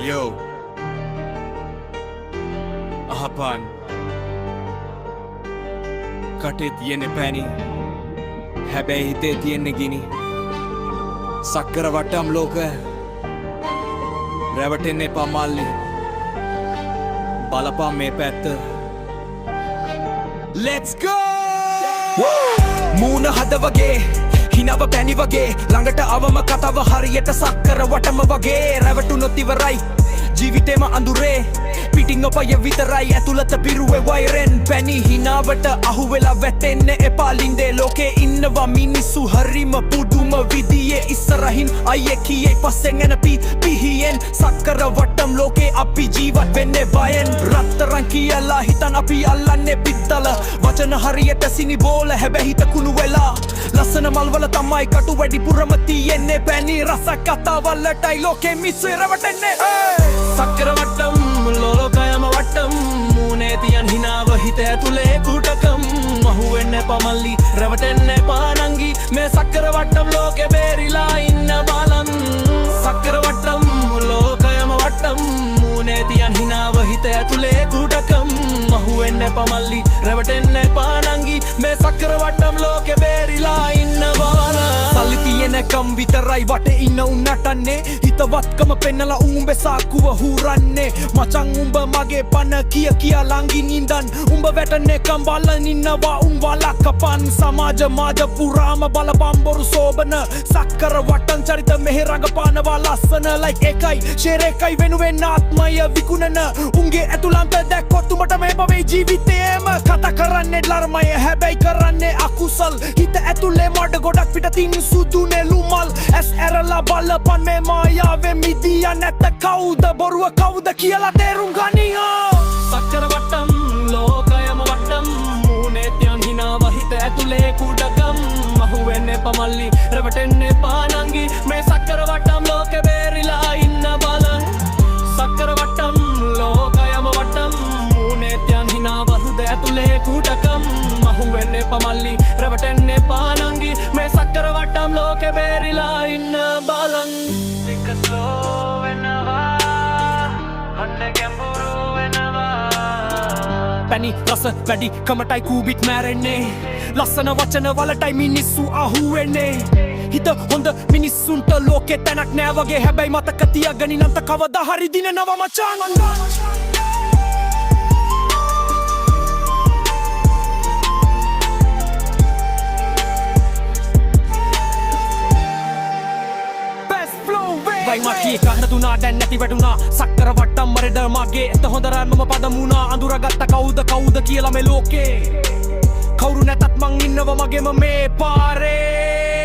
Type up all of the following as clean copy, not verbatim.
Yo Ahapan Kate tiyenne පැණි හැබැයි හිතේ තියෙන්නේ ගිනි සක්කර වටම් ලෝක රැවටෙන්න එපා මල්ලි බලපන් මේ පැත්ත Let's go මූණ හද වගේ හිනව පැණි වගේ ළඟට අවම කතාව හරියට සක්කර වටම වගේ රැවටුනොත් ඉවරයි ජීවිතේම අඳුරේ පිටින් ඔපය විතරයි ඇතුළත පිරුවේ වෛරෙන් පැණි හිනාවට අහුවෙලා වැටෙන්න එපා ලින්දේ ලෝකේ ඉන්නවා මිනිස්සු හරිම පුදුම විදියේ ඉස්සරහින් අයියේ කීයේ පස්සෙන් එන පිහියෙන් සක්කර වටම් ලෝකේ අපි ජීවත් වෙන්නේ බයෙන් රත්තරන් කියලා හිතන් අපි අල්ලන්නේ පිත්තල වචන හරියට සිනි බෝල හැබැයි හිත කුණු වෙලා ලස්සන මල්වල තමයි කටු වැඩිපුරම තියෙන්නේ පැණි රස කතාවලටයි ලෝකේ මිස්සු රැවටෙන්නේ සක්කර වට්ටම් ලෝකයම වට්ටම් මූනේ තියන් හිනාව හිත ඇතුලේ කුටකම් මහුවෙන්න පමල්ලි රැවටෙන්න පානංගි මේ සක්කර වට්ටම් ලෝකෙ බේරිලා ඉන්න බලන් සක්කර වට්ටම් ලෝකයම වට්ටම් මූනේ තියන් හිනාව හිත ඇතුලේ කුටකම් මහුවෙන්න පමල්ලි රැවටෙන්න පානංගි මේ සක්කර වට්ටම් ලෝකෙ බේරිලා ඉන්න බලන් සල්ලි තියෙනකම් විතරයි වටේ ඉන්න උන් නටන්නේ හිතවත්කම පෙන්නලා උඹේ සාකුව හූරන්නේ මචං උඹ මගේ පන කියා ළඟින් ඉඳන් උඹ වැටෙන්නකම් බලන් ඉන්නවා උන් වලක්කපන් සමාජ මාජ පුරාම බලපම් බොරු සෝබන සක්කර වට්ටම් චරිත මෙහෙ රඟපානවා ලස්සන like එකයි ෂේර් එකයි වෙනුවෙන් ආත්මය විකුණන උන්ගේ ඇතුළන්ත දැක්කොත් උඹට මේ පවේ ජීවිතේම කතා කරන්නේ ළර්මය හැබැයි කරන්නේ අකුසල් හිත ඇතුලේ මඩ ගොඩක් පිටතින් සුදුනේ ලුමල් ඇස් ඇරලා බලපන් මේ මායාවෙන් මිදියා නැත කවුද බොරුව කවුද කියලා තේරුම් ගනියෝ සක්කර වට්ටම් ලෝකයම වට්ටම් මූනේ තියන් හිනාව හිත ඇතුලේ කුඩකම් මහුවෙන්න පමල්ලි රැවටෙන්න පානංගි මේ සක්කර වට්ටම් ලෝකෙ බේරිලා ඉන්න බලන් සක්කර වට්ටම් ලෝකයම වට්ටම් මූනේ තියන් හිනාව හිත ඇතුලේ කුඩකම් මහුවෙන්න පමල්ලි රැවටෙන්න පානංගි මේ සක්කර වට්ටම් ලෝකෙ බේරිලා ඉන්න බලන් ටික ස්ලෝ වෙනවා අන්න ගැඹුරු පැණි රස වැඩි කමටයි කූබිත් මැරෙන්නේ ලස්සන වචන වලටයි මිනිස්සු අහුවෙන්නේ හිත හොඳ මිනිස්සුන්ට ලෝකෙ තැනක් නෑ වගේ හැබැයි මතක තියාගනින් අන්ත කවදා හරි දිනෙනවා මචං වයි මකී ගහනතුනා දැන් නැති වැටුනා සක්කර වට්ටම් මරෙඩ මගේ එත හොඳරන් මම පදමුණා අඳුරගත්ත කවුද කියලා මේ ලෝකේ කවුරු නැතත් මං ඉන්නව මගේම මේ පාරේ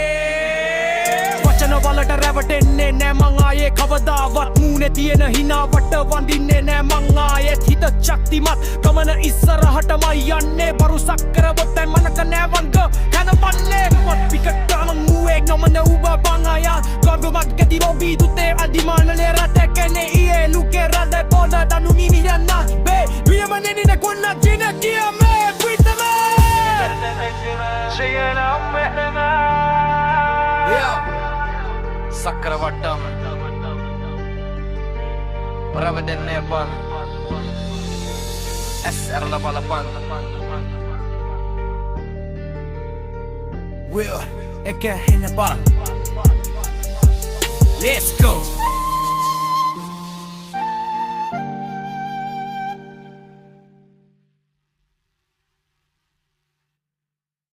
වචන වලට රැවටෙන්නේ නෑ මං ආයේ කවදාවත් මූනේ තියෙන හිනාවට වඳින්නේ නෑ මං ආයෙත් හිත ශක්තිමත් ගමන ඉස්සරහටමයි යන්නේ බරු සක්කර වට්ටම් මනක නෑවංග කනවන්නේ මත් පිකට්ටම මුවේ නමන උබ බංගයා ගොඩ මක්කති රොබි දුතේ අදිමාන ලෙරටකනේ ඊයේ ලුකේ රද පොද දනු මිමියන්න බේ වියමනෙනින කොන්න ජින කියමේ පිටමේ සක්කර වට්ටම් රැවටෙන්න එපා ඇස් ඇරලා බලපන් Will එක හෙන්න බලන්න Let's go